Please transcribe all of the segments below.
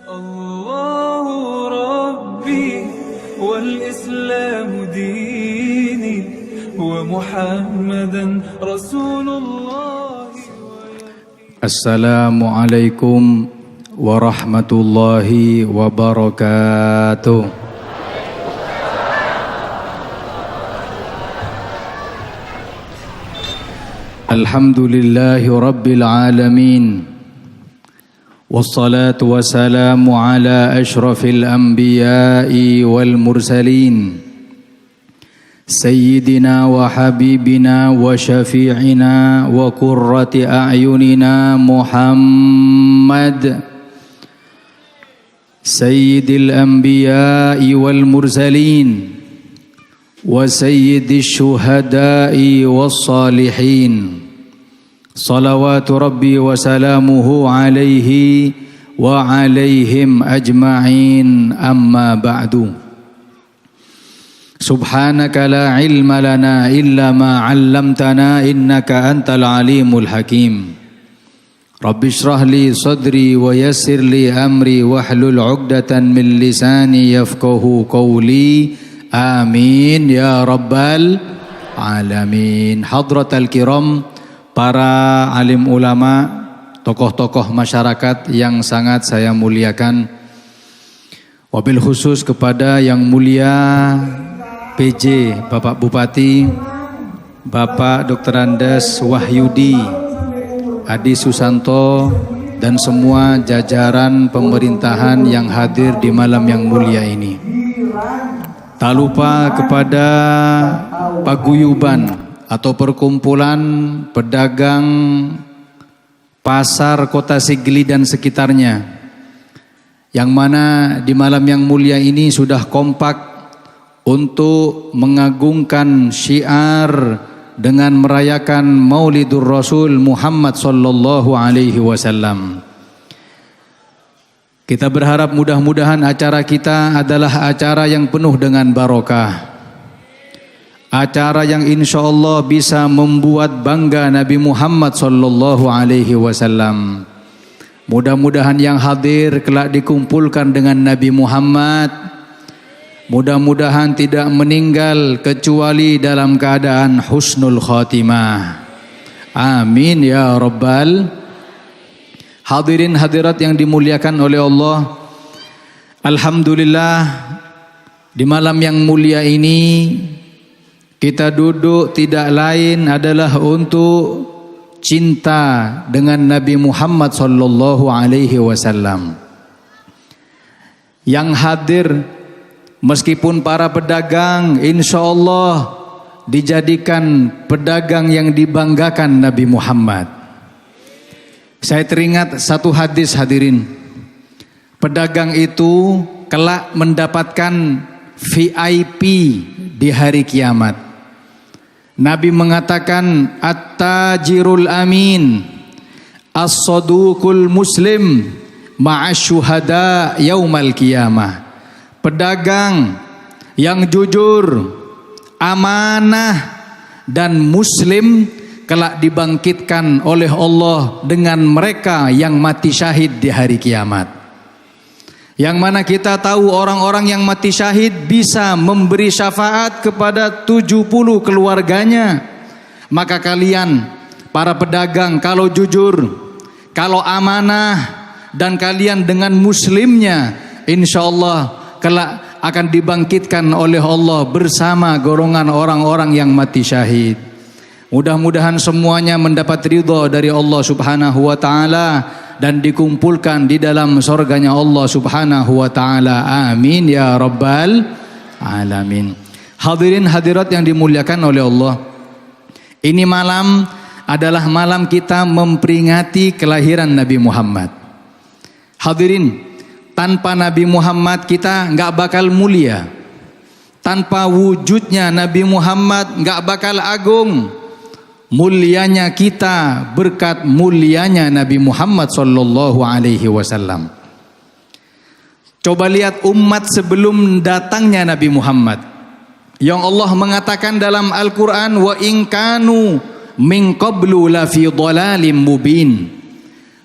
الله ربي والإسلام ديني ومحمدا رسول الله. السلام عليكم ورحمة الله وبركاته. الحمد لله رب العالمين والصلاة والسلام على أشرف الأنبياء والمرسلين سيدنا وحبيبنا وشفيعنا وقرة أعيننا محمد سيد الأنبياء والمرسلين وسيد الشهداء والصالحين صلوات ربي وسلامه عليه وعليهم أجمعين أما بعد سبحانك لا علم لنا إلا ما علمتنا إنك أنت العليم الحكيم رب اشرح لي صدري ويسر لي أمري واحلل عقدة من لساني يفقه قولي آمين يا رب العالمين. Hadratal kiram, para alim ulama, tokoh-tokoh masyarakat yang sangat saya muliakan, wabil khusus kepada yang mulia PJ Bapak Bupati, Bapak Dr. Andes Wahyudi Adi Susanto, dan semua jajaran pemerintahan yang hadir di malam yang mulia ini. Tak lupa kepada paguyuban atau perkumpulan pedagang pasar Kota Sigli dan sekitarnya, yang mana di malam yang mulia ini sudah kompak untuk mengagungkan syiar dengan merayakan Maulidur Rasul Muhammad sallallahu alaihi wasallam. Kita berharap mudah-mudahan acara kita adalah acara yang penuh dengan barokah, acara yang insya Allah bisa membuat bangga Nabi Muhammad sallallahu alaihi wasallam. Mudah-mudahan yang hadir kelak dikumpulkan dengan Nabi Muhammad. Mudah-mudahan tidak meninggal kecuali dalam keadaan husnul khatimah. Amin ya rabbal. Hadirin hadirat yang dimuliakan oleh Allah, alhamdulillah di malam yang mulia ini kita duduk tidak lain adalah untuk cinta dengan Nabi Muhammad sallallahu alaihi wasallam. Yang hadir meskipun para pedagang, insya Allah dijadikan pedagang yang dibanggakan Nabi Muhammad. Saya teringat satu hadis, hadirin. Pedagang itu kelak mendapatkan VIP di hari kiamat. Nabi mengatakan, at-tajirul amin, as-saduqul muslim, ma'asyuhada yaumal qiyamah. Pedagang yang jujur, amanah, dan muslim kelak dibangkitkan oleh Allah dengan mereka yang mati syahid di hari kiamat. Yang mana kita tahu orang-orang yang mati syahid bisa memberi syafaat kepada 70 keluarganya. Maka kalian para pedagang, kalau jujur, kalau amanah, dan kalian dengan muslimnya, insya Allah kelak akan dibangkitkan oleh Allah bersama golongan orang-orang yang mati syahid. Mudah-mudahan semuanya mendapat ridha dari Allah subhanahu wa ta'ala dan dikumpulkan di dalam surganya Allah subhanahu wa ta'ala. Amin ya rabbal alamin. Hadirin hadirat yang dimuliakan oleh Allah, ini malam adalah malam kita memperingati kelahiran Nabi Muhammad. Hadirin, tanpa Nabi Muhammad kita nggak bakal mulia. Tanpa wujudnya Nabi Muhammad nggak bakal agung. Mulianya kita berkat mulianya Nabi Muhammad sallallahu alaihi wasallam. Coba lihat umat sebelum datangnya Nabi Muhammad, yang Allah mengatakan dalam Al-Quran, wa in kanu min qablu la fi dhalalim mubin.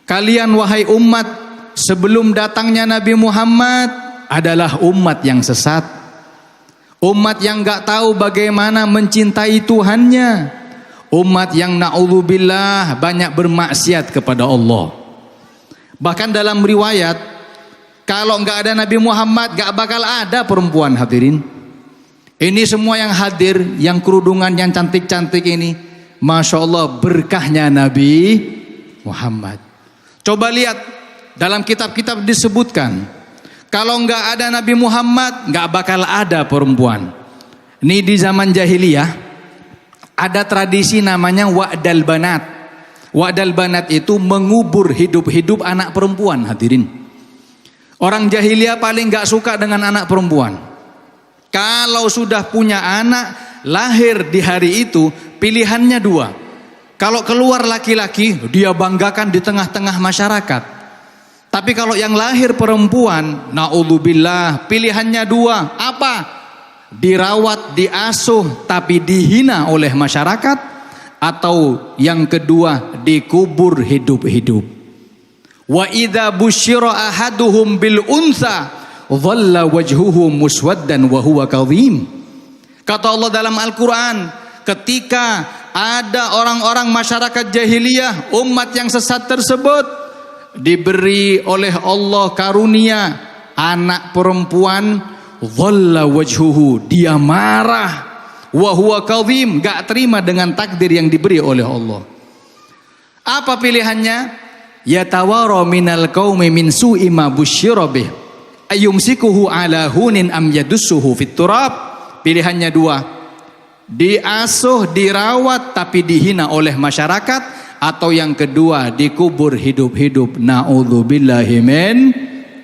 Kalian wahai umat sebelum datangnya Nabi Muhammad adalah umat yang sesat. Umat yang gak tahu bagaimana mencintai Tuhannya. Umat yang na'udzubillah banyak bermaksiat kepada Allah. Bahkan dalam riwayat, kalau gak ada Nabi Muhammad gak bakal ada perempuan, hadirin. Ini semua yang hadir, yang kerudungan, yang cantik-cantik ini, Masya Allah berkahnya Nabi Muhammad. Coba lihat, dalam kitab-kitab disebutkan, kalau nggak ada Nabi Muhammad, nggak bakal ada perempuan. Ini di zaman jahiliyah, ada tradisi namanya wa'dal banat. Wa'dal banat itu mengubur hidup-hidup anak perempuan, hadirin. Orang jahiliyah paling nggak suka dengan anak perempuan. Kalau sudah punya anak, lahir di hari itu, pilihannya dua. Kalau keluar laki-laki, dia banggakan di tengah-tengah masyarakat. Tapi kalau yang lahir perempuan, na'udzubillah, pilihannya dua. Apa? Dirawat, diasuh, tapi dihina oleh masyarakat. Atau yang kedua, dikubur hidup-hidup. Wa idza busyira ahaduhum bil unsa dhalla wajhuhu muswaddan wa huwa kadhim. Kata Allah dalam Al-Quran, ketika ada orang-orang masyarakat jahiliyah, umat yang sesat tersebut diberi oleh Allah karunia anak perempuan, dhalla wajhuhu, dia marah, wa huwa kadhim, gak terima dengan takdir yang diberi oleh Allah. Apa pilihannya? Yatawara minal qaumi min su'i ma busyira bih ayumsikuhu ala hunin am yadussuhu fit turab. Pilihannya dua, diasuh, dirawat tapi dihina oleh masyarakat. Atau yang kedua, dikubur hidup-hidup. Na'udzubillahi min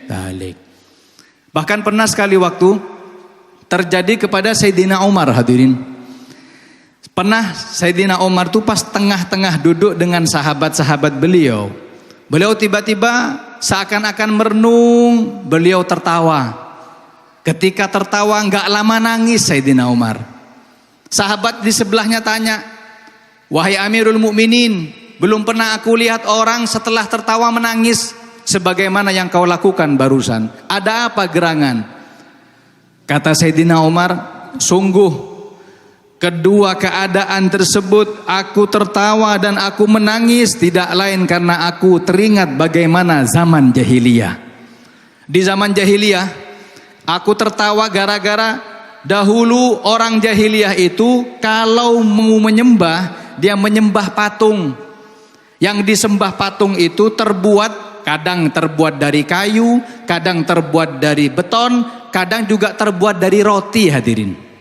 dzalik. Bahkan pernah sekali waktu terjadi kepada Sayyidina Umar, hadirin. Pernah Sayyidina Umar tuh pas tengah-tengah duduk dengan sahabat-sahabat beliau. Beliau tiba-tiba seakan-akan merenung, beliau tertawa. Ketika tertawa nggak lama nangis Sayyidina Umar. Sahabat di sebelahnya tanya, "Wahai Amirul Mukminin, belum pernah aku lihat orang setelah tertawa menangis sebagaimana yang kau lakukan barusan. Ada apa gerangan?" Kata Sayyidina Umar, "Sungguh kedua keadaan tersebut, aku tertawa dan aku menangis, tidak lain karena aku teringat bagaimana zaman jahiliyah. Di zaman jahiliyah, aku tertawa gara-gara dahulu orang jahiliyah itu kalau mau menyembah, dia menyembah patung. Yang disembah patung itu kadang terbuat dari kayu, kadang terbuat dari beton, kadang juga terbuat dari roti, hadirin.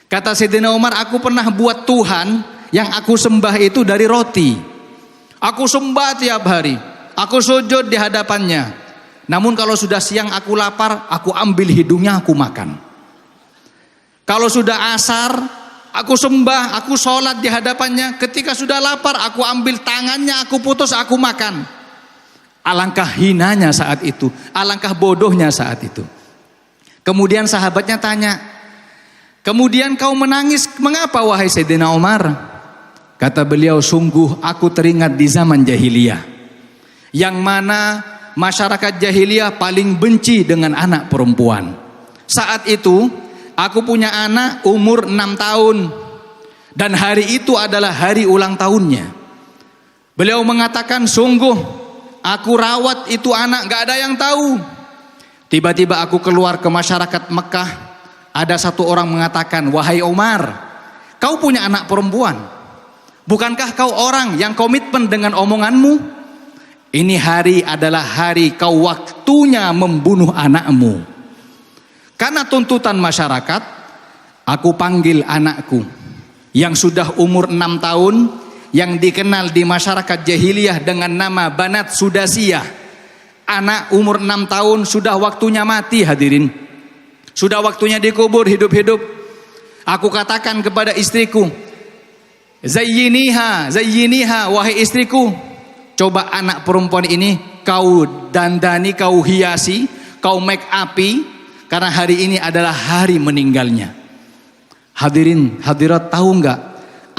Kata Sayyidina Umar, aku pernah buat Tuhan yang aku sembah itu dari roti. Aku sembah tiap hari, aku sujud di hadapannya. Namun kalau sudah siang aku lapar, aku ambil hidungnya, aku makan. Kalau sudah asar, aku sembah, aku sholat di hadapannya. Ketika sudah lapar, aku ambil tangannya, aku putus, aku makan. Alangkah hinanya saat itu, alangkah bodohnya saat itu. Kemudian sahabatnya tanya, "Kemudian kau menangis, mengapa wahai Sayyidina Umar?" Kata beliau, "Sungguh aku teringat di zaman jahiliyah, yang mana masyarakat jahiliyah paling benci dengan anak perempuan. Saat itu aku punya anak umur 6 tahun dan hari itu adalah hari ulang tahunnya. Beliau mengatakan, sungguh aku rawat itu anak, gak ada yang tahu. Tiba-tiba aku keluar ke masyarakat Mekah, ada satu orang mengatakan, wahai Umar, kau punya anak perempuan. Bukankah kau orang yang komitmen dengan omonganmu? Ini hari adalah hari kau waktunya membunuh anakmu. Karena tuntutan masyarakat, aku panggil anakku yang sudah umur 6 tahun, yang dikenal di masyarakat jahiliyah dengan nama Banat Sudasiyah. Anak umur 6 tahun sudah waktunya mati, hadirin. Sudah waktunya dikubur hidup-hidup. Aku katakan kepada istriku, Zayyiniha, wahai istriku, coba anak perempuan ini kau dandani, kau hiasi, kau make upi, karena hari ini adalah hari meninggalnya. Hadirin, hadirat, tahu nggak?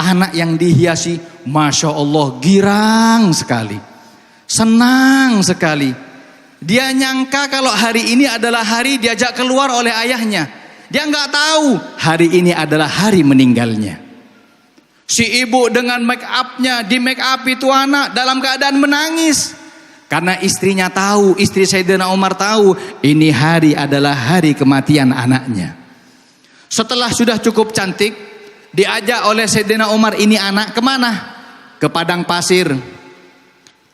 Anak yang dihiasi, Masya Allah, girang sekali, senang sekali. Dia nyangka kalau hari ini adalah hari diajak keluar oleh ayahnya. Dia nggak tahu hari ini adalah hari meninggalnya. Si ibu dengan make upnya, di make up itu anak dalam keadaan menangis. Karena istrinya tahu, istri Sayyidina Umar tahu, ini hari adalah hari kematian anaknya. Setelah sudah cukup cantik, diajak oleh Sayyidina Umar ini anak kemana? Ke padang pasir.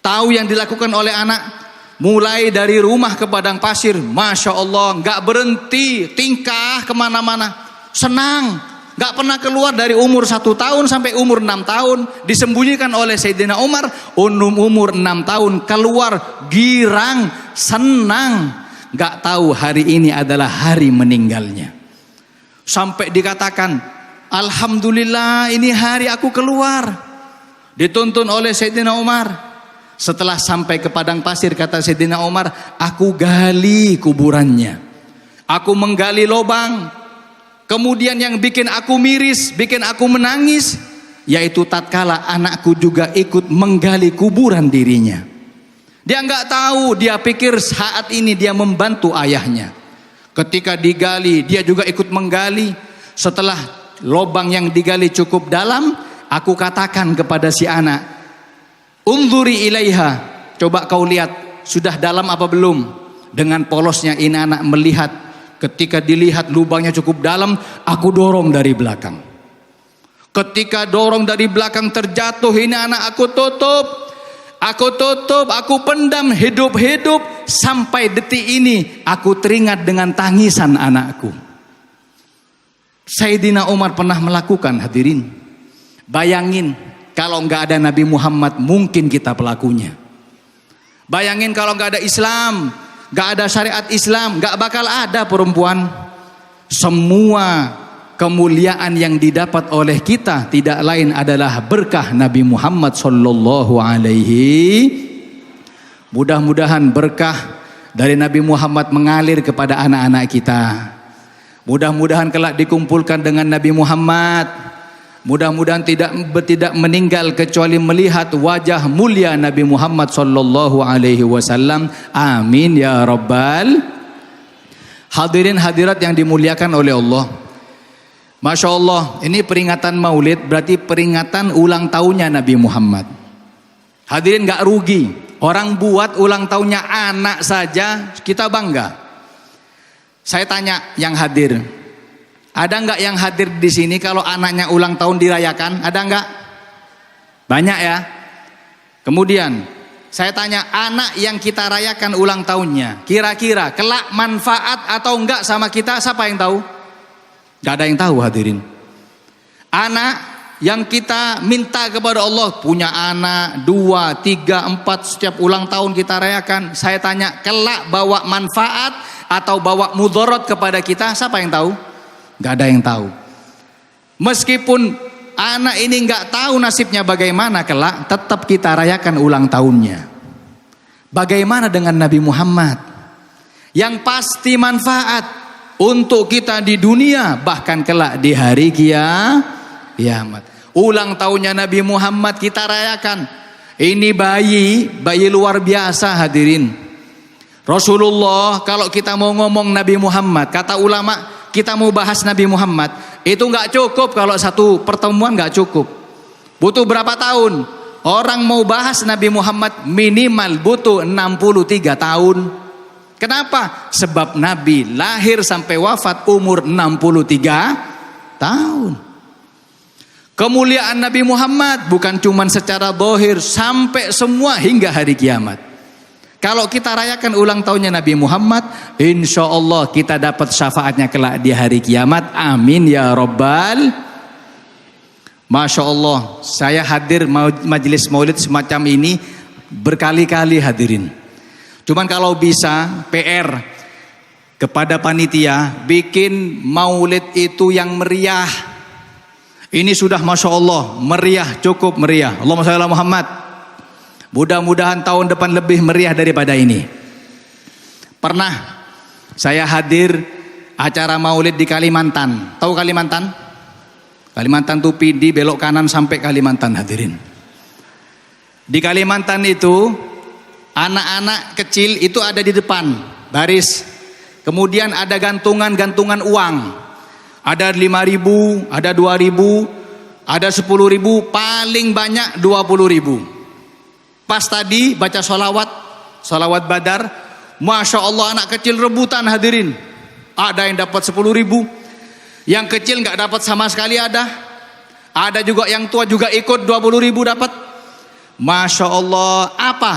Tahu yang dilakukan oleh anak? Mulai dari rumah ke padang pasir, Masya Allah, gak berhenti, tingkah kemana-mana, senang, gak pernah keluar dari umur 1 tahun sampai umur 6 tahun, disembunyikan oleh Sayyidina Umar, umur 6 tahun, keluar, girang, senang, gak tahu hari ini adalah hari meninggalnya. Sampai dikatakan, Alhamdulillah ini hari aku keluar, dituntun oleh Sayyidina Umar. Setelah sampai ke padang pasir, kata Sayyidina Umar, aku gali kuburannya, aku menggali lubang. Kemudian yang bikin aku miris, bikin aku menangis, yaitu tatkala anakku juga ikut menggali kuburan dirinya. Dia nggak tahu, dia pikir saat ini dia membantu ayahnya. Ketika digali, dia juga ikut menggali. Setelah lubang yang digali cukup dalam, aku katakan kepada si anak, unzuri ilaiha, coba kau lihat sudah dalam apa belum. Dengan polosnya ini anak melihat. Ketika dilihat lubangnya cukup dalam, aku dorong dari belakang. Ketika dorong dari belakang terjatuh, ini anak aku tutup, aku pendam hidup-hidup. Sampai detik ini aku teringat dengan tangisan anakku. Sayyidina Umar pernah melakukan, hadirin. Bayangin kalau nggak ada Nabi Muhammad, mungkin kita pelakunya. Bayangin kalau nggak ada Islam, nggak ada syariat Islam, nggak bakal ada perempuan. Semua kemuliaan yang didapat oleh kita tidak lain adalah berkah Nabi Muhammad sallallahu alaihi. Mudah-mudahan berkah dari Nabi Muhammad mengalir kepada anak-anak kita. Mudah-mudahan kelak dikumpulkan dengan Nabi Muhammad. Mudah-mudahan tidak meninggal kecuali melihat wajah mulia Nabi Muhammad sallallahu alaihi wasallam. Amin ya rabbal. Hadirin hadirat yang dimuliakan oleh Allah. Masya Allah, ini peringatan Maulid berarti peringatan ulang tahunnya Nabi Muhammad. Hadirin gak rugi, orang buat ulang tahunnya anak saja kita bangga. Saya tanya yang hadir, ada nggak yang hadir di sini kalau anaknya ulang tahun dirayakan? Ada nggak? Banyak ya. Kemudian saya tanya, anak yang kita rayakan ulang tahunnya, kira-kira kelak manfaat atau enggak sama kita? Siapa yang tahu? Gak ada yang tahu, hadirin. Anak yang kita minta kepada Allah, punya anak 2, 3, 4 setiap ulang tahun kita rayakan. Saya tanya, kelak bawa manfaat atau bawa mudarat kepada kita? Siapa yang tahu? Gak ada yang tahu. Meskipun anak ini gak tahu nasibnya bagaimana kelak, tetap kita rayakan ulang tahunnya. Bagaimana dengan Nabi Muhammad? Yang pasti manfaat untuk kita di dunia, bahkan kelak di hari kiamat. Ulang tahunnya Nabi Muhammad kita rayakan. Ini bayi luar biasa, hadirin. Rasulullah, kalau kita mau ngomong Nabi Muhammad, kata ulama, kita mau bahas Nabi Muhammad, itu nggak cukup. Kalau satu pertemuan nggak cukup, butuh berapa tahun? Orang mau bahas Nabi Muhammad minimal butuh 63 tahun. Kenapa? Sebab Nabi lahir sampai wafat umur 63 tahun. Kemuliaan Nabi Muhammad bukan cuma secara zahir, sampai semua hingga hari kiamat. Kalau kita rayakan ulang tahunnya Nabi Muhammad, insya Allah kita dapat syafaatnya kelak di hari kiamat. Amin ya rabbal. Masya Allah, saya hadir majelis maulid semacam ini berkali-kali, hadirin. Cuman kalau bisa PR kepada panitia, bikin maulid itu yang meriah. Ini sudah Masya Allah meriah, cukup meriah. Allahumma shalli ala Muhammad. Mudah-mudahan tahun depan lebih meriah daripada ini. Pernah saya hadir acara maulid di Kalimantan. Tahu Kalimantan? Kalimantan itu Pidi, belok kanan sampai Kalimantan, hadirin. Di Kalimantan itu Anak-anak kecil itu ada di depan baris. Kemudian ada gantungan-gantungan uang. Ada 5.000, ada 2.000, ada 10.000, paling banyak 20.000. Pas tadi baca sholawat badar, Masya Allah anak kecil rebutan hadirin. Ada yang dapat 10.000, yang kecil nggak dapat sama sekali ada juga yang tua juga ikut 20.000 dapat. Masya Allah. Apa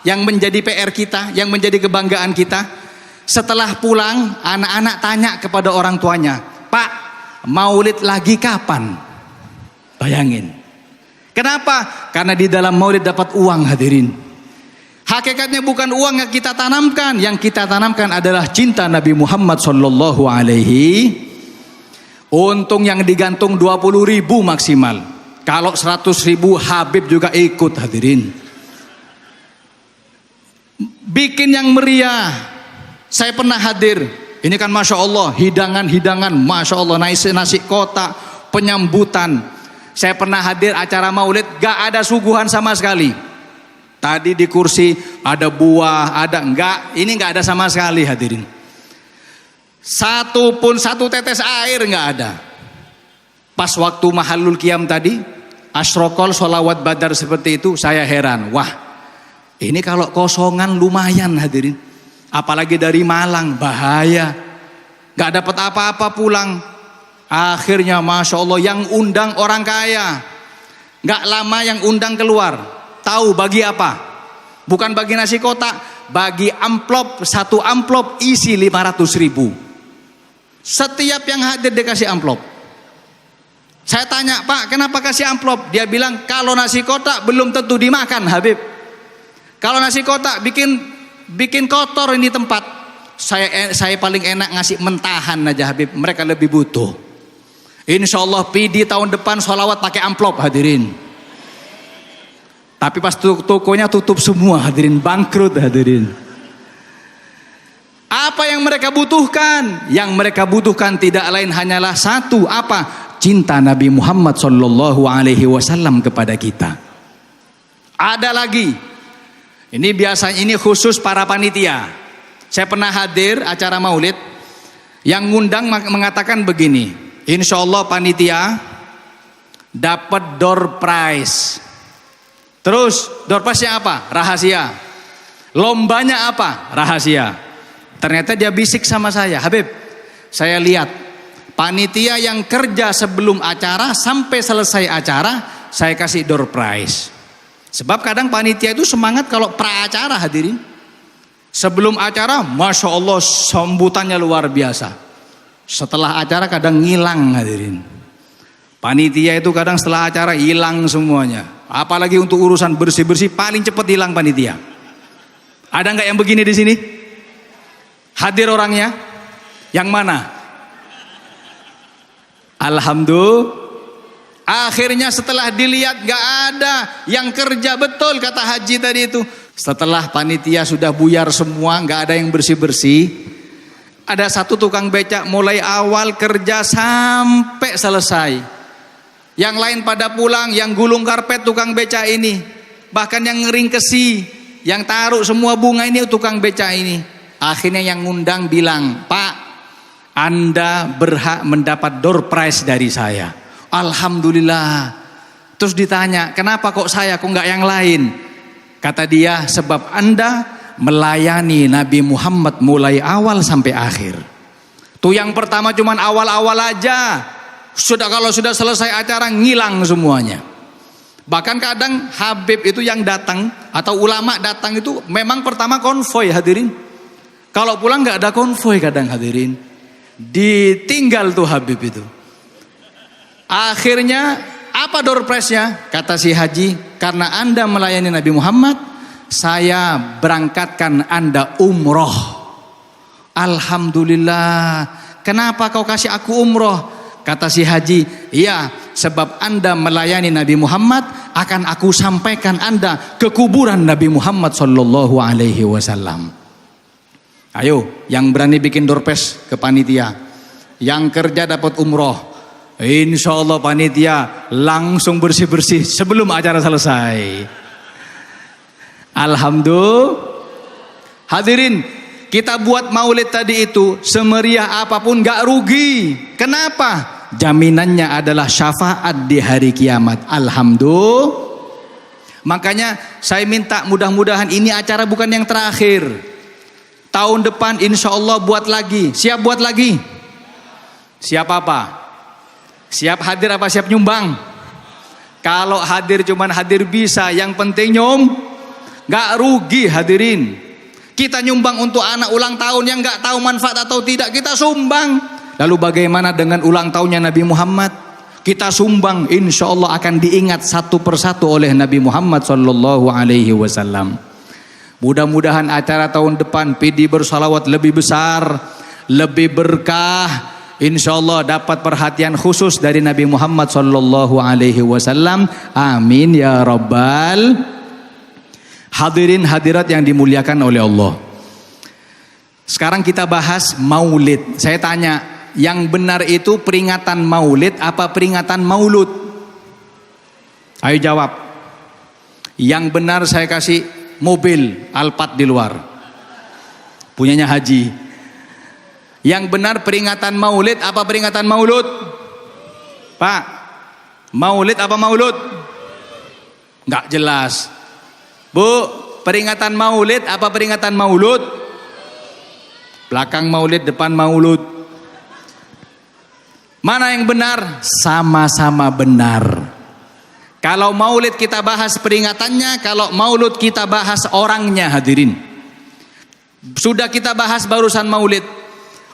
yang menjadi PR kita, yang menjadi kebanggaan kita? Setelah pulang anak-anak tanya kepada orang tuanya, Pak, maulid lagi kapan? Bayangin. Kenapa? Karena di dalam maulid dapat uang hadirin. Hakikatnya bukan uang yang kita tanamkan. Yang kita tanamkan adalah cinta Nabi Muhammad sallallahu alaihi. Untung yang digantung 20.000 maksimal. Kalau 100.000 Habib juga ikut hadirin. Bikin yang meriah. Saya pernah hadir. Ini kan Masya Allah, hidangan-hidangan, Masya Allah, nasi kotak, penyambutan. Saya pernah hadir acara maulid, gak ada suguhan sama sekali. Tadi di kursi ada buah, ada enggak, ini gak ada sama sekali hadirin. Satu tetes air gak ada. Pas waktu Mahallul Qiyam tadi, asyrokol sholawat badar seperti itu, saya heran. Wah, ini kalau kosongan lumayan hadirin. Apalagi dari Malang, bahaya. Gak dapat apa-apa pulang. Akhirnya Masya Allah yang undang orang kaya. Gak lama yang undang keluar. Tahu bagi apa? Bukan bagi nasi kotak, bagi amplop. Satu amplop isi 500.000. Setiap yang hadir dikasih amplop. Saya tanya, Pak kenapa kasih amplop? Dia bilang kalau nasi kotak belum tentu dimakan Habib. Kalau nasi kotak bikin kotor ini tempat. Saya paling enak ngasih mentahan aja Habib. Mereka lebih butuh. Insya Allah PD tahun depan sholawat pakai amplop hadirin. Tapi pas tokonya tutup semua hadirin, bangkrut hadirin. Apa yang mereka butuhkan? Yang mereka butuhkan tidak lain hanyalah satu, apa? Cinta Nabi Muhammad sallallahu alaihi wasallam kepada kita. Ada lagi. Ini biasanya ini khusus para panitia. Saya pernah hadir acara maulid yang ngundang mengatakan begini, insya Allah panitia dapat door prize. Terus door prize-nya apa? Rahasia. Lombanya apa? Rahasia. Ternyata dia bisik sama saya, Habib, saya lihat panitia yang kerja sebelum acara sampai selesai acara saya kasih door prize. Sebab kadang panitia itu semangat kalau pra acara hadirin. Sebelum acara Masya Allah sambutannya luar biasa. Setelah acara kadang ngilang hadirin. Panitia itu kadang setelah acara hilang semuanya. Apalagi untuk urusan bersih-bersih paling cepat hilang panitia. Ada nggak yang begini di sini? Hadir orangnya? Yang mana? Alhamdulillah. Akhirnya setelah dilihat gak ada yang kerja, betul kata Haji tadi itu. Setelah panitia sudah buyar semua, gak ada yang bersih-bersih. Ada satu tukang becak mulai awal kerja sampai selesai. Yang lain pada pulang, yang gulung karpet tukang becak ini. Bahkan yang ngeringkesi, yang taruh semua bunga ini tukang becak ini. Akhirnya yang ngundang bilang, Pak, Anda berhak mendapat door prize dari saya. Alhamdulillah. Terus ditanya, kenapa kok saya, kok nggak yang lain? Kata dia, sebab Anda melayani Nabi Muhammad mulai awal sampai akhir. Tuh yang pertama cuman awal-awal aja. Kalau sudah selesai acara ngilang semuanya. Bahkan kadang Habib itu yang datang atau ulama datang itu memang pertama konvoy hadirin. Kalau pulang nggak ada konvoy kadang hadirin. Ditinggal tuh Habib itu. Akhirnya apa door prize-nya? Kata si Haji, karena Anda melayani Nabi Muhammad, saya berangkatkan Anda umroh. Alhamdulillah. Kenapa kau kasih aku umroh? Kata si Haji, iya, sebab Anda melayani Nabi Muhammad, akan aku sampaikan Anda ke kuburan Nabi Muhammad sallallahu alaihi wasallam. Ayo, yang berani bikin door prize ke panitia, yang kerja dapat umroh. Insya Allah panitia langsung bersih-bersih sebelum acara selesai. Alhamdulillah. Hadirin, kita buat maulid tadi itu semeriah apapun gak rugi. Kenapa? Jaminannya adalah syafaat di hari kiamat. Alhamdulillah. Makanya saya minta mudah-mudahan ini acara bukan yang terakhir. Tahun depan insya Allah buat lagi. Siap buat lagi? Siap apa? Siap hadir apa siap nyumbang? Kalau hadir cuman hadir bisa, yang penting gak rugi hadirin. Kita nyumbang untuk anak ulang tahun yang gak tahu manfaat atau tidak, kita sumbang. Lalu bagaimana dengan ulang tahunnya Nabi Muhammad? Kita sumbang, insya Allah akan diingat satu persatu oleh Nabi Muhammad sallallahu alaihi wasallam. Mudah-mudahan acara tahun depan PD bersalawat lebih besar, lebih berkah. Insya Allah dapat perhatian khusus dari Nabi Muhammad sallallahu alaihi wasallam. Amin ya rabbal. Hadirin hadirat yang dimuliakan oleh Allah. Sekarang kita bahas maulid. Saya tanya, yang benar itu peringatan maulid apa peringatan maulud? Ayo jawab. Yang benar saya kasih mobil Alphard di luar, punyanya Haji. Yang benar peringatan maulid apa peringatan maulud? Pak, maulid apa maulud? Nggak jelas. Bu, peringatan maulid apa peringatan maulud? Belakang maulid, depan maulud. Mana yang benar? Sama-sama benar. Kalau maulid kita bahas peringatannya, kalau maulud kita bahas orangnya hadirin. Sudah kita bahas barusan maulid.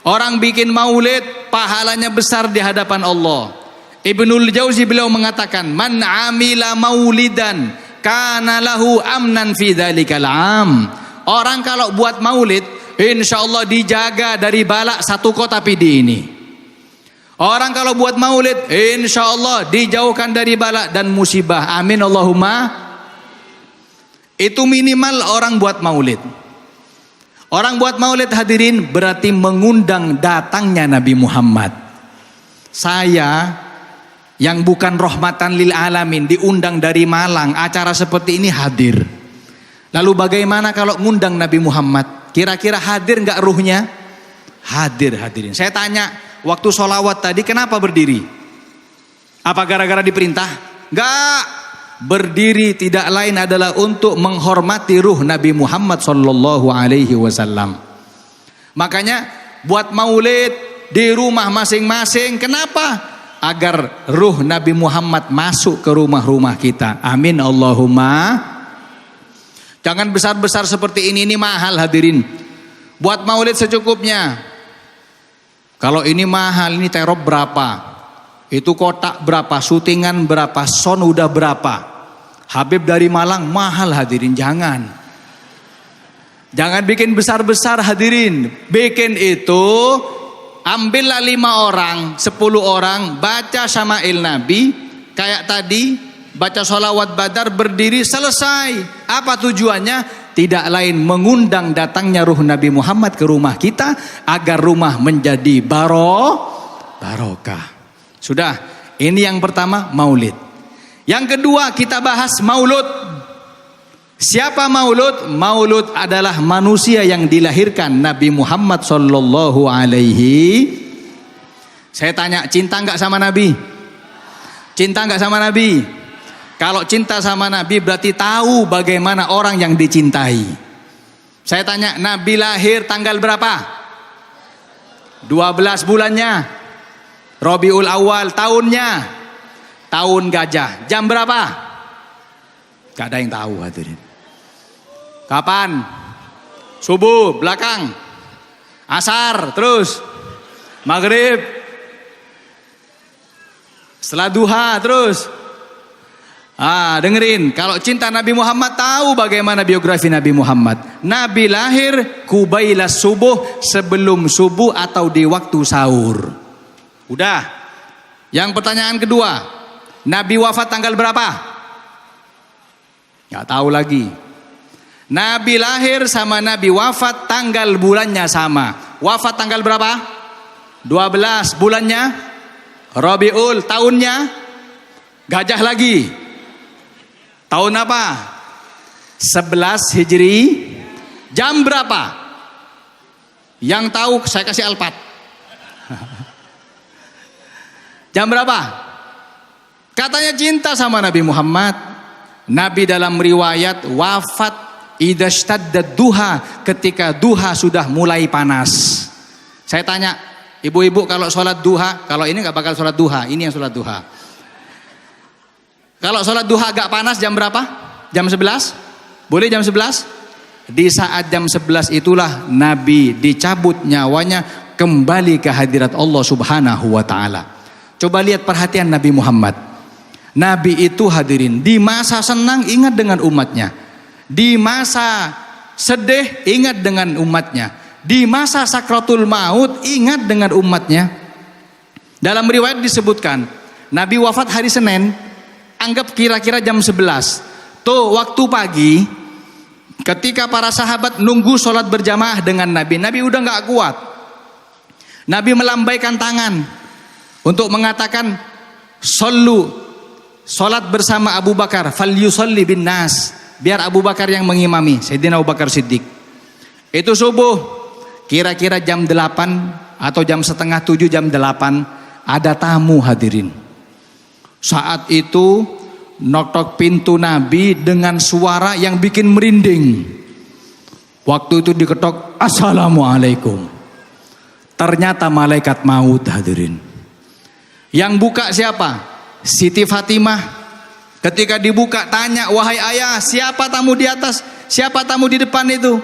Orang bikin maulid pahalanya besar di hadapan Allah. Ibnul Jauzi beliau mengatakan, man amila maulidan kana lahu amnan fi dzalikal am. Orang kalau buat maulid insyaallah dijaga dari balak satu kota PD ini. Orang kalau buat maulid insyaallah dijauhkan dari balak dan musibah. Amin Allahumma. Itu minimal orang buat maulid. Orang buat maulid hadirin berarti mengundang datangnya Nabi Muhammad. Saya yang bukan rahmatan lil alamin diundang dari Malang, acara seperti ini hadir. Lalu bagaimana kalau ngundang Nabi Muhammad? Kira-kira hadir nggak ruhnya? Hadir hadirin. Saya tanya, waktu sholawat tadi kenapa berdiri? Apa gara-gara diperintah? Nggak. Berdiri tidak lain adalah untuk menghormati ruh Nabi Muhammad sallallahu alaihi wasallam. Makanya buat maulid di rumah masing-masing. Kenapa? Agar ruh Nabi Muhammad masuk ke rumah-rumah kita. Amin Allahumma. Jangan besar-besar seperti ini mahal hadirin. Buat maulid secukupnya. Kalau ini mahal, ini terop berapa? Itu kotak berapa? Syutingan berapa? Sound udah berapa? Habib dari Malang mahal hadirin. Jangan bikin besar-besar hadirin. Bikin itu, ambillah 5 orang, 10 orang, baca syama'il Nabi, kayak tadi, baca sholawat badar, berdiri, selesai. Apa tujuannya? Tidak lain mengundang datangnya ruh Nabi Muhammad ke rumah kita, agar rumah menjadi barokah. Sudah, ini yang pertama maulid. Yang kedua kita bahas maulud. Siapa maulud? Maulud adalah manusia yang dilahirkan Nabi Muhammad sallallahu alaihi. Saya tanya, cinta enggak sama Nabi? Cinta enggak sama Nabi? Kalau cinta sama Nabi berarti tahu bagaimana orang yang dicintai. Saya tanya, Nabi lahir tanggal berapa? 12 bulannya. Rabiul Awal tahunnya. Tahun gajah. Jam berapa? Gak ada yang tahu hadirin. Kapan? Subuh, belakang. Asar, terus. Maghrib. Setelah duha, terus. Dengerin, kalau cinta Nabi Muhammad tahu bagaimana biografi Nabi Muhammad. Nabi lahir kubailas subuh, sebelum subuh atau di waktu sahur. Udah. Yang pertanyaan kedua, Nabi wafat tanggal berapa? Gak tahu lagi. Nabi lahir sama Nabi wafat tanggal bulannya sama. Wafat tanggal berapa? 12 bulannya Rabiul, tahunnya gajah lagi. Tahun apa? 11 Hijri, Jam berapa? Yang tahu saya kasih alpat. Jam berapa? Katanya cinta sama Nabi Muhammad. Nabi dalam riwayat wafat idza shtadda duha, ketika duha sudah mulai panas. Saya tanya, ibu-ibu kalau sholat duha, kalau ini nggak bakal sholat duha, ini yang sholat duha. Kalau sholat duha agak panas jam berapa? Jam 11? Boleh jam 11? Di saat jam 11 itulah Nabi dicabut nyawanya, kembali ke hadirat Allah Subhanahu wa ta'ala. Coba lihat perhatian Nabi Muhammad. Nabi itu hadirin, di masa senang ingat dengan umatnya, di masa sedih ingat dengan umatnya, di masa sakratul maut ingat dengan umatnya. Dalam riwayat disebutkan Nabi wafat hari Senin, anggap kira-kira jam 11. Tuh waktu pagi ketika para sahabat nunggu sholat berjamaah dengan Nabi, Nabi udah gak kuat. Nabi melambaikan tangan untuk mengatakan sallu, sholat bersama Abu Bakar, falyusalli bin nas, biar Abu Bakar yang mengimami, Sayyidina Abu Bakar Siddiq. Itu subuh, kira-kira jam 8 atau jam setengah 7, jam 8 ada tamu hadirin. Saat itu nok-nok pintu Nabi dengan suara yang bikin merinding. Waktu itu diketok, assalamualaikum. Ternyata malaikat maut hadirin. Yang buka siapa? Siti Fatimah. Ketika dibuka tanya, wahai ayah, siapa tamu di atas, siapa tamu di depan itu?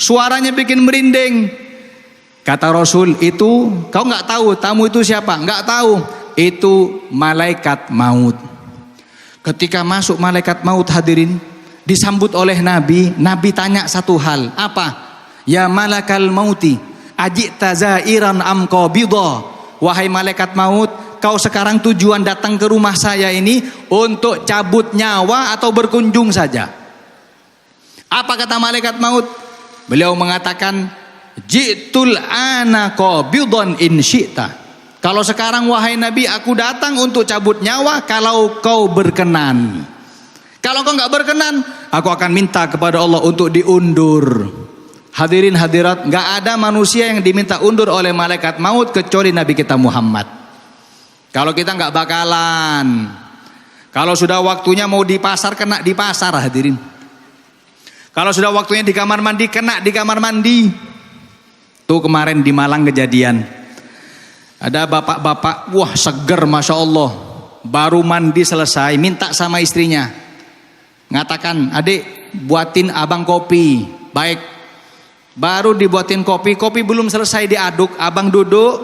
Suaranya bikin merinding. Kata Rasul, itu kau nggak tahu tamu itu siapa? Nggak tahu. Itu malaikat maut. Ketika masuk malaikat maut hadirin, disambut oleh Nabi. Nabi tanya satu hal, apa? Ya malakal mauti, ajita zairan am qabidha. Wahai malaikat maut, kau sekarang tujuan datang ke rumah saya ini untuk cabut nyawa atau berkunjung saja? Apa kata malaikat maut? Beliau mengatakan, ji'tul ana qabidhan in syi'ta. Kalau sekarang wahai Nabi, aku datang untuk cabut nyawa kalau kau berkenan. Kalau kau nggak berkenan, aku akan minta kepada Allah untuk diundur. Hadirin hadirat, nggak ada manusia yang diminta undur oleh malaikat maut kecuali Nabi kita Muhammad. Kalau kita nggak bakalan. Kalau sudah waktunya mau di pasar, kena di pasar hadirin. Kalau sudah waktunya di kamar mandi, kena di kamar mandi. Tuh kemarin di Malang kejadian. Ada bapak-bapak, wah seger Masya Allah. Baru mandi selesai, minta sama istrinya. Ngatakan, adik buatin abang kopi. Baik. Baru dibuatin kopi, kopi belum selesai diaduk. Abang duduk,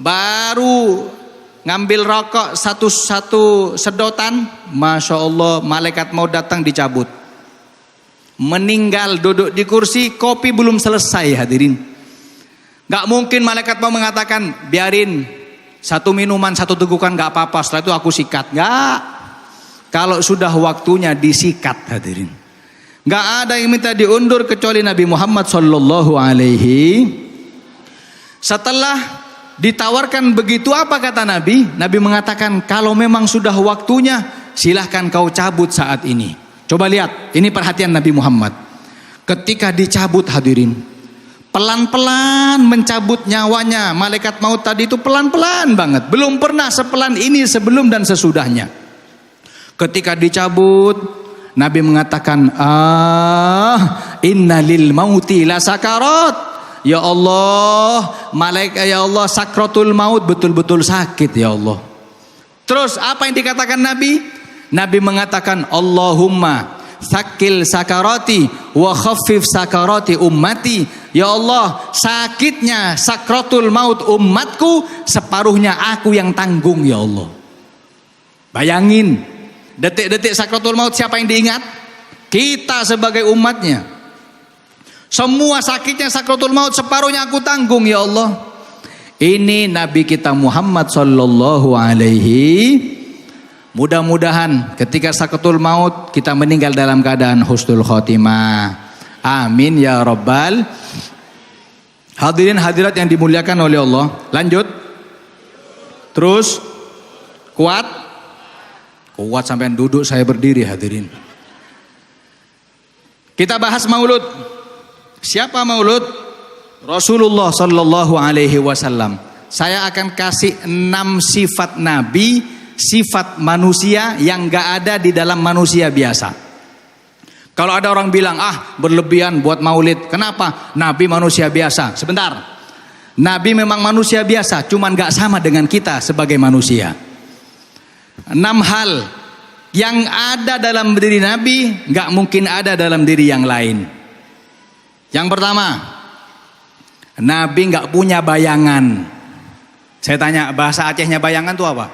baru ngambil rokok satu sedotan, Masya Allah, malaikat mau datang dicabut. Meninggal duduk di kursi, kopi belum selesai hadirin. Gak mungkin malaikat mau mengatakan, biarin satu minuman, satu tegukan gak apa-apa, setelah itu aku sikat. Gak. Kalau sudah waktunya disikat hadirin. Gak ada yang minta diundur kecuali Nabi Muhammad sallallahu alaihi. Setelah ditawarkan begitu, apa kata Nabi? Nabi mengatakan, kalau memang sudah waktunya, silahkan kau cabut saat ini. Coba lihat, ini perhatian Nabi Muhammad. Ketika dicabut hadirin, pelan-pelan mencabut nyawanya. Malaikat maut tadi itu pelan-pelan banget. Belum pernah sepelan ini sebelum dan sesudahnya. Ketika dicabut, Nabi mengatakan, inna lil mauti la sakarat. Ya Allah, malaikat, ya Allah, sakratul maut betul-betul sakit ya Allah. Terus apa yang dikatakan Nabi? Nabi mengatakan, Allahumma sakil sakarati wa khaffif sakarati ummati. Ya Allah, sakitnya sakratul maut umatku, separuhnya aku yang tanggung ya Allah. Bayangin, detik-detik sakratul maut siapa yang diingat? Kita sebagai umatnya. Semua sakitnya sakratul maut separuhnya aku tanggung ya Allah. Ini Nabi kita Muhammad sallallahu alaihi. Mudah-mudahan ketika sakratul maut kita meninggal dalam keadaan husnul khotimah. Amin ya rabbal. Hadirin hadirat yang dimuliakan oleh Allah. Lanjut. Terus kuat. Kuat sampai duduk saya berdiri hadirin. Kita bahas maulud. Siapa maulud? Rasulullah sallallahu alaihi wasallam. Saya akan kasih 6 sifat Nabi, sifat manusia yang gak ada di dalam manusia biasa. Kalau ada orang bilang, berlebihan buat maulid. Kenapa? Nabi manusia biasa. Sebentar. Nabi memang manusia biasa, cuman gak sama dengan kita sebagai manusia. 6 hal yang ada dalam diri Nabi gak mungkin ada dalam diri yang lain. Yang pertama, Nabi gak punya bayangan. Saya tanya, bahasa Acehnya bayangan itu apa?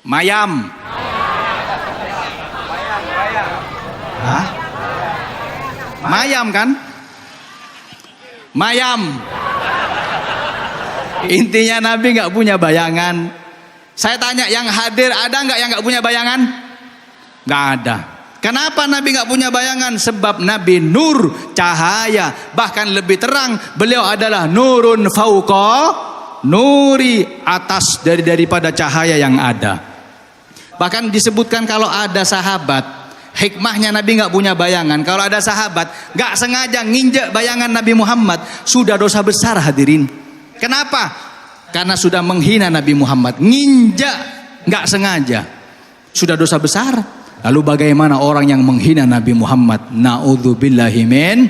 Mayam. Hah? Mayam kan? Mayam. Intinya Nabi nggak punya bayangan. Saya tanya, yang hadir ada nggak yang nggak punya bayangan? Nggak ada. Kenapa Nabi nggak punya bayangan? Sebab Nabi nur, cahaya, bahkan lebih terang. Beliau adalah nurun fauqa nuri, atas daripada cahaya yang ada. Bahkan disebutkan kalau ada sahabat, hikmahnya Nabi nggak punya bayangan. Kalau ada sahabat nggak sengaja nginjek bayangan Nabi Muhammad, sudah dosa besar hadirin. Kenapa? Karena sudah menghina Nabi Muhammad. Nginjek nggak sengaja, sudah dosa besar. Lalu bagaimana orang yang menghina Nabi Muhammad? Na'udzubillahi min.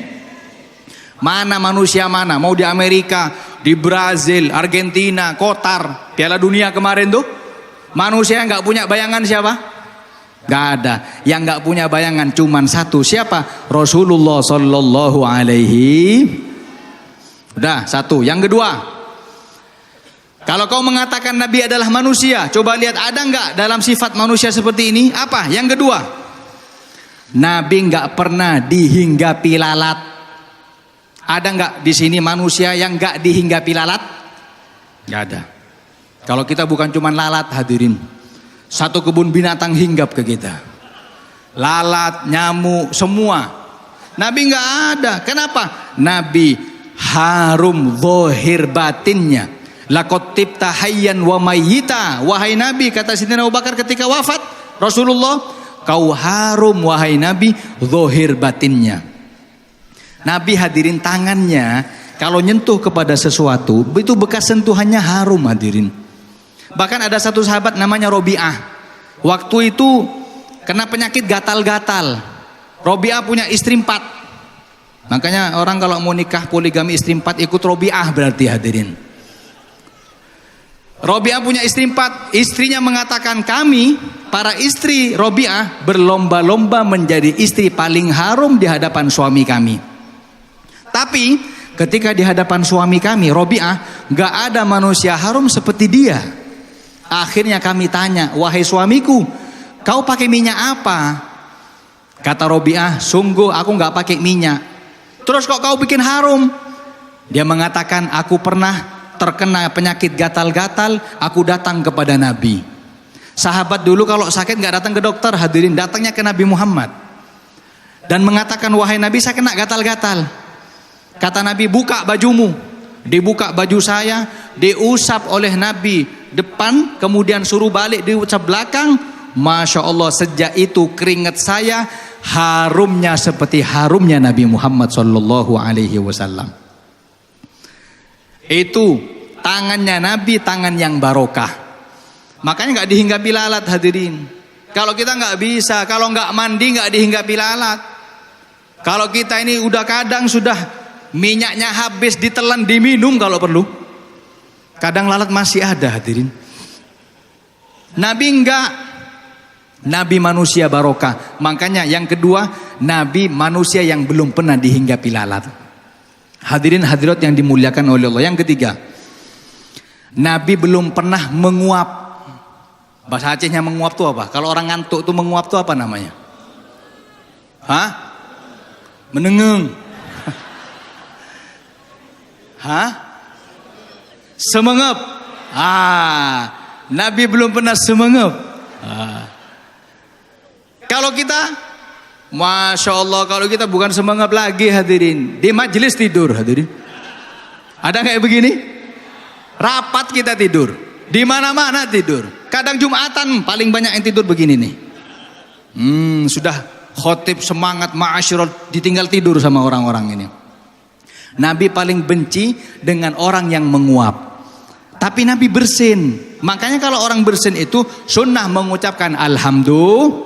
Mana manusia mana? Mau di Amerika, di Brazil, Argentina, Qatar, Piala Dunia kemarin tuh, manusia yang nggak punya bayangan siapa? Gak ada. Yang nggak punya bayangan cuman satu. Siapa? Rasulullah Sallallahu Alaihi. Udah satu. Yang kedua, kalau kau mengatakan Nabi adalah manusia, coba lihat ada nggak dalam sifat manusia seperti ini? Apa? Yang kedua, Nabi nggak pernah dihinggapi lalat. Ada nggak di sini manusia yang nggak dihinggapi lalat? Nggak ada. Kalau kita bukan cuma lalat hadirin, satu kebun binatang hinggap ke kita. Lalat, nyamuk, semua. Nabi nggak ada. Kenapa? Nabi harum zahir batinnya. Laqad tibta hayyan wa mayyita. Wahai Nabi, kata Sayyidina Abu Bakar ketika wafat Rasulullah, kau harum wahai Nabi zahir batinnya. Nabi hadirin tangannya kalau nyentuh kepada sesuatu itu bekas sentuhannya harum hadirin. Bahkan ada satu sahabat namanya Robi'ah. Waktu itu kena penyakit gatal-gatal. Robi'ah punya istri 4. Makanya orang kalau mau nikah poligami istri 4 ikut Robi'ah berarti hadirin. Robi'ah punya istri 4. Istrinya mengatakan, kami para istri Robi'ah berlomba-lomba menjadi istri paling harum di hadapan suami kami. Tapi ketika di hadapan suami kami Robi'ah, gak ada manusia harum seperti dia. Akhirnya kami tanya, wahai suamiku, kau pakai minyak apa? Kata Robi'ah, sungguh aku gak pakai minyak. Terus kok kau bikin harum? Dia mengatakan, aku pernah terkena penyakit gatal-gatal, aku datang kepada Nabi. Sahabat dulu kalau sakit gak datang ke dokter hadirin, datangnya ke Nabi Muhammad dan mengatakan, wahai Nabi, saya kena gatal-gatal. Kata Nabi, buka bajumu. Dibuka baju saya, diusap oleh Nabi depan, kemudian suruh balik diusap belakang. Masya Allah, sejak itu keringat saya harumnya seperti harumnya Nabi Muhammad Sallallahu Alaihi Wasallam. Itu tangannya Nabi, tangan yang barokah. Makanya nggak dihinggapi lalat hadirin. Kalau kita nggak bisa, kalau nggak mandi nggak dihinggapi lalat. Kalau kita ini udah kadang sudah minyaknya habis, ditelan diminum kalau perlu. Kadang lalat masih ada hadirin. Nabi enggak. Nabi manusia barokah. Makanya yang kedua, Nabi manusia yang belum pernah dihinggapi lalat. Hadirin hadirat yang dimuliakan oleh Allah. Yang ketiga, Nabi belum pernah menguap. Bahasa Acehnya menguap itu apa? Kalau orang ngantuk itu menguap itu apa namanya? Hah? Menengeng. Hah? Semengep. Nabi belum pernah semengep. Kalau kita, Masya Allah, kalau kita bukan semengep lagi hadirin, di majelis tidur hadirin. Ada kayak begini? Rapat kita tidur, di mana-mana tidur. Kadang Jumatan paling banyak yang tidur begini nih. Sudah khotib semangat ma'asyiral, ditinggal tidur sama orang-orang ini. Nabi paling benci dengan orang yang menguap. Tapi Nabi bersin. Makanya kalau orang bersin itu sunnah mengucapkan alhamdulillah.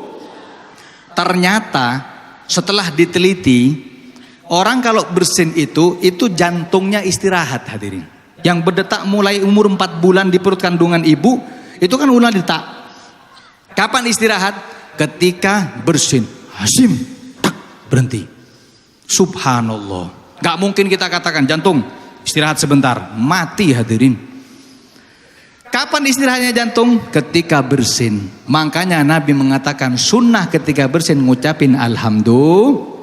Ternyata setelah diteliti, orang kalau bersin itu jantungnya istirahat, hadirin. Yang berdetak mulai umur 4 bulan di perut kandungan ibu, itu kan ulah detak. Kapan istirahat? Ketika bersin. Hasim, tak, berhenti. Subhanallah. Gak mungkin kita katakan jantung istirahat sebentar, mati, hadirin. Kapan istirahatnya jantung? Ketika bersin. Makanya Nabi mengatakan sunnah ketika bersin ngucapin alhamdulillah.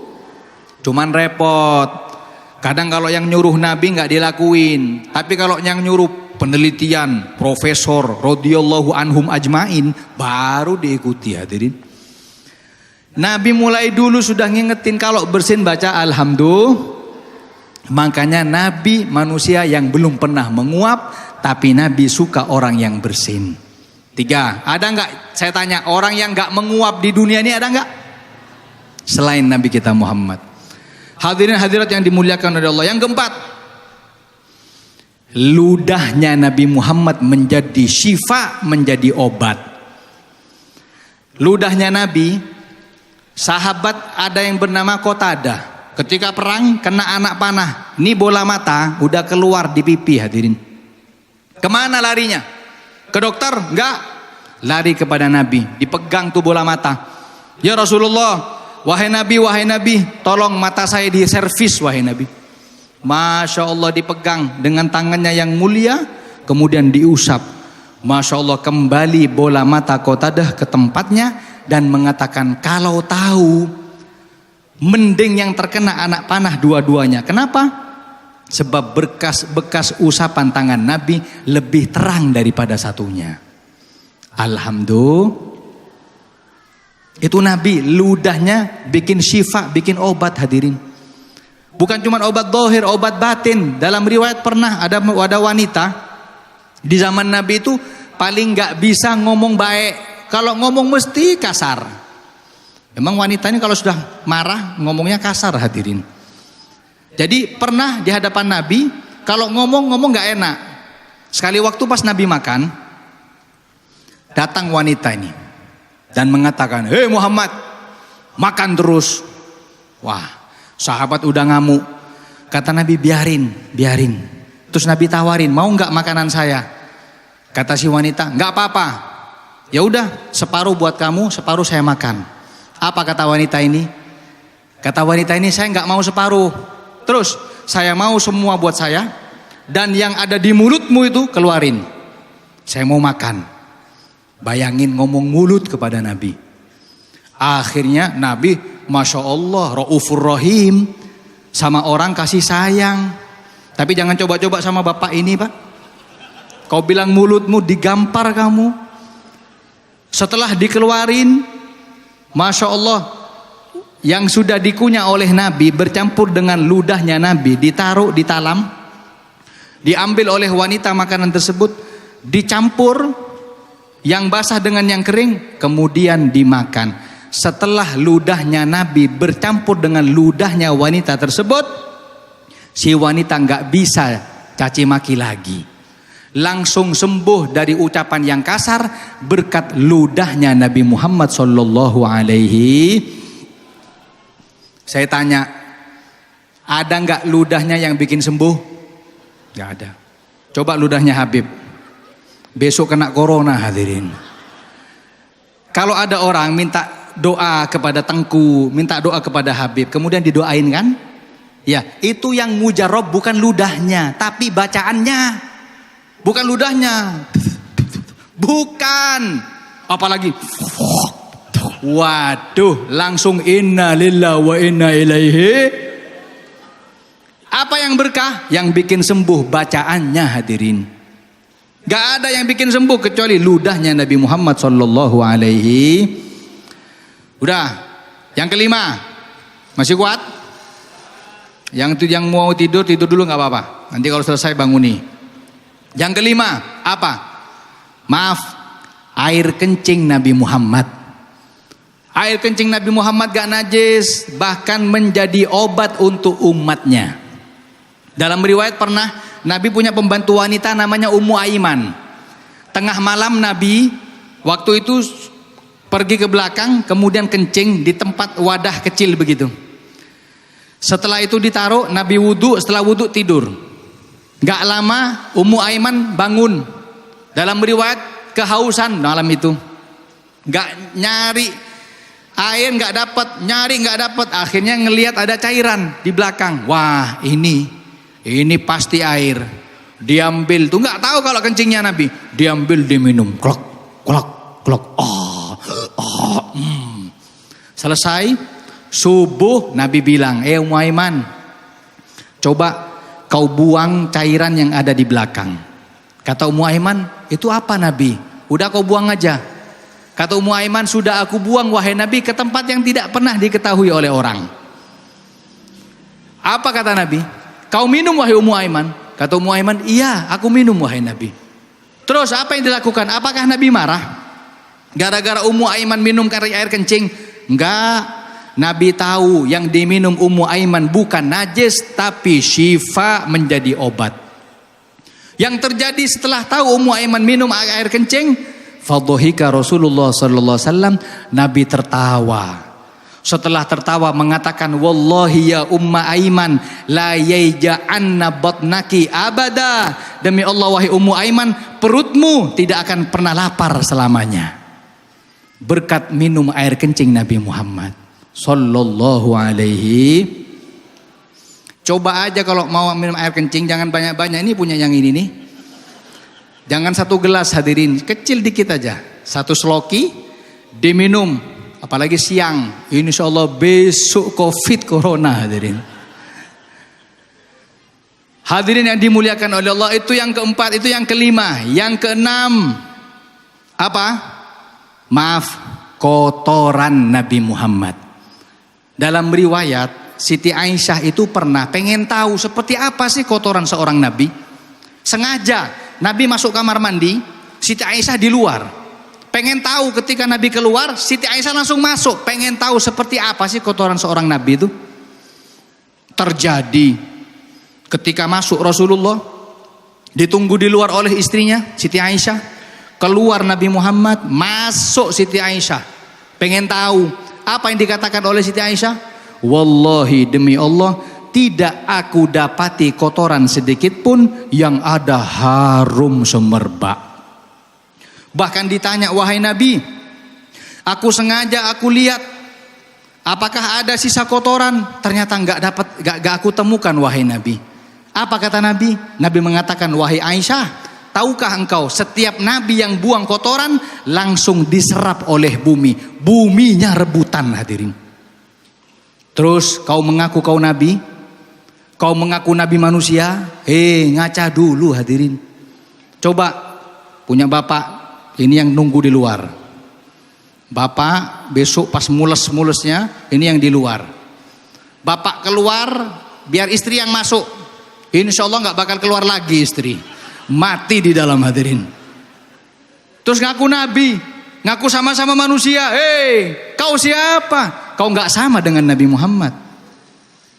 Cuman repot. Kadang kalau yang nyuruh Nabi nggak dilakuin. Tapi kalau yang nyuruh penelitian profesor radhiyallahu anhum ajmain baru diikuti, hadirin. Nabi mulai dulu sudah ngingetin kalau bersin baca alhamdulillah. Makanya Nabi manusia yang belum pernah menguap, tapi Nabi suka orang yang bersin. 3, ada nggak? Saya tanya, orang yang nggak menguap di dunia ini ada nggak? Selain Nabi kita Muhammad. Hadirin hadirat yang dimuliakan oleh Allah. Yang keempat, ludahnya Nabi Muhammad menjadi syifa, menjadi obat. Ludahnya Nabi, sahabat ada yang bernama Qatadah. Ketika perang kena anak panah, ini bola mata udah keluar di pipi, hadirin. Kemana larinya? Ke dokter? Enggak. Lari kepada Nabi, dipegang tuh bola mata. Ya Rasulullah, wahai Nabi, tolong mata saya diservis, wahai Nabi. Masya Allah, dipegang dengan tangannya yang mulia, kemudian diusap. Masya Allah, kembali bola mata Qatadah ke tempatnya dan mengatakan, kalau tahu mending yang terkena anak panah dua-duanya. Kenapa? Sebab bekas usapan tangan Nabi lebih terang daripada satunya. Alhamdulillah. Itu Nabi, ludahnya bikin syifa, bikin obat, hadirin. Bukan cuma obat zahir, obat batin. Dalam riwayat pernah ada wanita di zaman Nabi itu paling nggak bisa ngomong baik. Kalau ngomong mesti kasar. Memang wanita ini kalau sudah marah ngomongnya kasar, hadirin. Jadi pernah di hadapan Nabi kalau ngomong gak enak. Sekali waktu pas Nabi makan, datang wanita ini dan mengatakan, hei Muhammad, makan terus. Wah, sahabat udah ngamuk. Kata Nabi, biarin. Terus Nabi tawarin, mau gak makanan saya? Kata si wanita, gak apa-apa. Ya udah, separuh buat kamu, separuh saya makan. Apa kata wanita ini? Kata wanita ini, saya nggak mau separuh. Terus saya mau semua buat saya, dan yang ada di mulutmu itu keluarin. Saya mau makan. Bayangin ngomong mulut kepada Nabi. Akhirnya Nabi, Masya Allah, Raufur Rahim, sama orang kasih sayang. Tapi jangan coba-coba sama bapak ini, Pak. Kau bilang mulutmu digampar kamu. Setelah dikeluarin, Masya Allah, yang sudah dikunyah oleh Nabi bercampur dengan ludahnya Nabi, ditaruh di talam, diambil oleh wanita makanan tersebut, dicampur yang basah dengan yang kering, kemudian dimakan. Setelah ludahnya Nabi bercampur dengan ludahnya wanita tersebut, si wanita nggak bisa caci maki lagi. Langsung sembuh dari ucapan yang kasar berkat ludahnya Nabi Muhammad sallallahu alaihi. Saya tanya, ada nggak ludahnya yang bikin sembuh? Nggak ada. Coba ludahnya Habib, besok kena corona, hadirin. Kalau ada orang minta doa kepada Tengku, minta doa kepada Habib, kemudian didoain kan? Ya, itu yang mujarab bukan ludahnya, tapi bacaannya. Bukan ludahnya. Bukan. Apalagi. Waduh, langsung inna lillahi wa inna ilaihi. Apa yang berkah? Yang bikin sembuh bacaannya, hadirin. Gak ada yang bikin sembuh kecuali ludahnya Nabi Muhammad sallallahu alaihi. Udah. Yang kelima. Masih kuat? Yang mau tidur dulu gak apa-apa. Nanti kalau selesai banguni. Yang kelima, apa? Maaf, air kencing Nabi Muhammad. Air kencing Nabi Muhammad gak najis, bahkan menjadi obat untuk umatnya. Dalam riwayat pernah Nabi punya pembantu wanita namanya Ummu Aiman. Tengah malam Nabi waktu itu pergi ke belakang, kemudian kencing di tempat wadah kecil begitu. Setelah itu ditaruh, Nabi wudhu, setelah wudhu tidur. Gak lama Ummu Aiman bangun. Dalam riwayat kehausan malam itu. Gak nyari air, gak dapat, nyari gak dapat. Akhirnya ngelihat ada cairan di belakang. Wah, ini pasti air. Diambil tuh, nggak tahu kalau kencingnya Nabi. Diambil, diminum. Klok, klok, klok. Selesai subuh Nabi bilang, Ummu Aiman, coba kau buang cairan yang ada di belakang. Kata Ummu Aiman, itu apa Nabi? Udah kau buang aja. Kata Ummu Aiman, sudah aku buang wahai Nabi ke tempat yang tidak pernah diketahui oleh orang. Apa kata Nabi? Kau minum wahai Ummu Aiman? Kata Ummu Aiman, iya aku minum wahai Nabi. Terus apa yang dilakukan? Apakah Nabi marah? Gara-gara Ummu Aiman minum air kencing? Enggak. Nabi tahu yang diminum Ummu Aiman bukan najis, tapi syifa, menjadi obat. Yang terjadi setelah tahu Ummu Aiman minum air kencing, fadhahika Rasulullah sallallahu alaihi wasallam, Nabi tertawa. Setelah tertawa mengatakan, wallahi ya Umma Aiman la yaja'anna batnaki abada. Demi Allah wahai Ummu Aiman, perutmu tidak akan pernah lapar selamanya. Berkat minum air kencing Nabi Muhammad sallallahu alaihi. Coba aja kalau mau minum air kencing jangan banyak-banyak. Ini punya yang ini nih. Jangan satu gelas hadirin, kecil dikit aja. Satu sloki diminum. Apalagi siang, insya Allah besok COVID corona hadirin. Hadirin yang dimuliakan oleh Allah, itu yang keempat, itu yang kelima. Yang keenam, apa? Maaf, kotoran Nabi Muhammad. Dalam riwayat, Siti Aisyah itu pernah pengen tahu seperti apa sih kotoran seorang Nabi. Sengaja Nabi masuk kamar mandi, Siti Aisyah di luar. Pengen tahu ketika Nabi keluar, Siti Aisyah langsung masuk. Pengen tahu seperti apa sih kotoran seorang Nabi itu. Terjadi ketika masuk Rasulullah, ditunggu di luar oleh istrinya Siti Aisyah. Keluar Nabi Muhammad, masuk Siti Aisyah. Pengen tahu apa yang dikatakan oleh Siti Aisyah. Wallahi demi Allah, tidak aku dapati kotoran sedikit pun yang ada harum semerbak. Bahkan ditanya, wahai Nabi, aku sengaja aku lihat apakah ada sisa kotoran. Ternyata enggak aku temukan wahai Nabi. Apa kata Nabi? Nabi mengatakan, wahai Aisyah, tahukah engkau setiap Nabi yang buang kotoran langsung diserap oleh bumi. Buminya rebutan hadirin. Terus kau mengaku kau Nabi, kau mengaku Nabi manusia. Ngaca dulu hadirin. Coba punya bapak ini yang nunggu di luar. Bapak besok pas mules-mulesnya, ini yang di luar. Bapak keluar, biar istri yang masuk. Insya Allah nggak bakal keluar lagi istri. Mati di dalam hadirin. Terus ngaku Nabi, ngaku sama-sama manusia. Kau siapa? Kau nggak sama dengan Nabi Muhammad.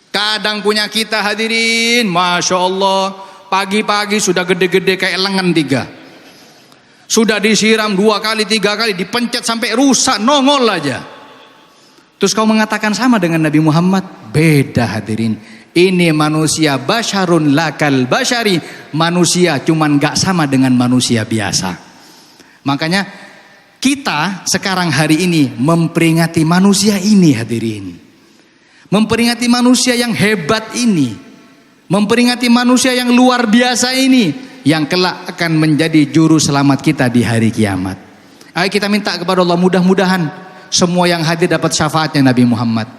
Kadang punya kita hadirin, Masya Allah, pagi-pagi sudah gede-gede kayak lengan 3. Sudah disiram 2 kali 3 kali, dipencet sampai rusak, nongol aja. Terus kau mengatakan sama dengan Nabi Muhammad? Beda hadirin. Ini manusia basyarun lakal basyari. Manusia cuman gak sama dengan manusia biasa. Makanya kita sekarang hari ini memperingati manusia ini hadirin. Memperingati manusia yang hebat ini. Memperingati manusia yang luar biasa ini. Yang kelak akan menjadi juru selamat kita di hari kiamat. Ayo kita minta kepada Allah, mudah-mudahan semua yang hadir dapat syafaatnya Nabi Muhammad.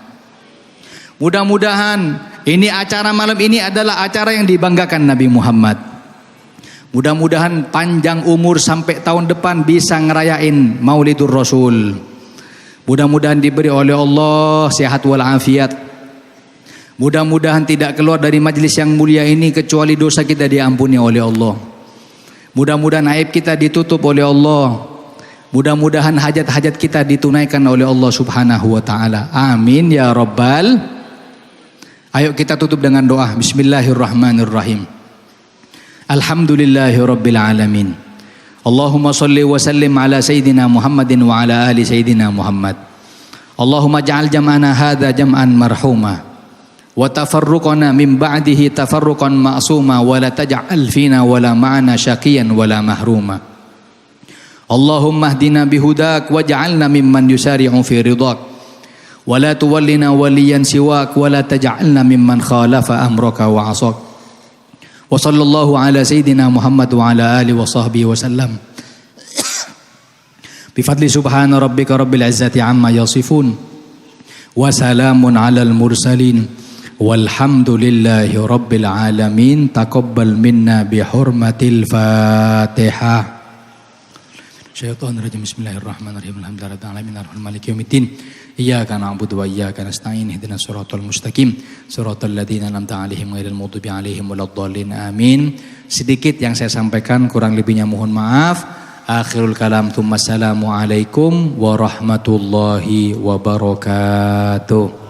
Mudah-mudahan ini acara malam ini adalah acara yang dibanggakan Nabi Muhammad. Mudah-mudahan panjang umur sampai tahun depan bisa ngerayain Maulidur Rasul. Mudah-mudahan diberi oleh Allah sehat walafiat. Mudah-mudahan tidak keluar dari majelis yang mulia ini kecuali dosa kita diampuni oleh Allah. Mudah-mudahan aib kita ditutup oleh Allah. Mudah-mudahan hajat-hajat kita ditunaikan oleh Allah Subhanahu wa taala. Amin ya rabbal. Ayo kita tutup dengan doa. Bismillahirrahmanirrahim. Alhamdulillahirabbil alamin. Allahumma shalli wa sallim ala sayyidina Muhammadin wa ala ali sayyidina Muhammad. Allahumma ja'al jam'ana hadza jam'an marhuma wa tafarruqana min ba'dihi tafarruqan ma'suma wa la taj'al fina wa la ma'ana syaqiyan wa la mahruma. Allahumma hdina bihudak waj'alna mimman yusari'u fi ridhak wa la tuwallina waliyan siwak wa la taj'alna mimman khalafa amraka wa 'asak. Wa sallallahu ala sayyidina Muhammad wa ala alihi wa sahbihi wa sallam. Bi fadli subhana rabbika rabbil izzati amma yasifun wa salamun alal mursalin walhamdulillahi rabbil alamin. Taqabbal minna bi hurmatil Fatihah. Syaitanirrajim. Bismillahirrahmanirrahim. Alhamdulillahirabbil alamin arrahmanir maliki yaumiddin. Iyyaka na'budu wa iyyaka nasta'in. Ihdinas siratal mustaqim. Siratal ladzina an'amta 'alaihim ghairil maghdubi 'alaihim waladdallin. Amin. Sedikit yang saya sampaikan, kurang lebihnya mohon maaf. Akhirul kalam. Assalamualaikum warahmatullahi wabarakatuh.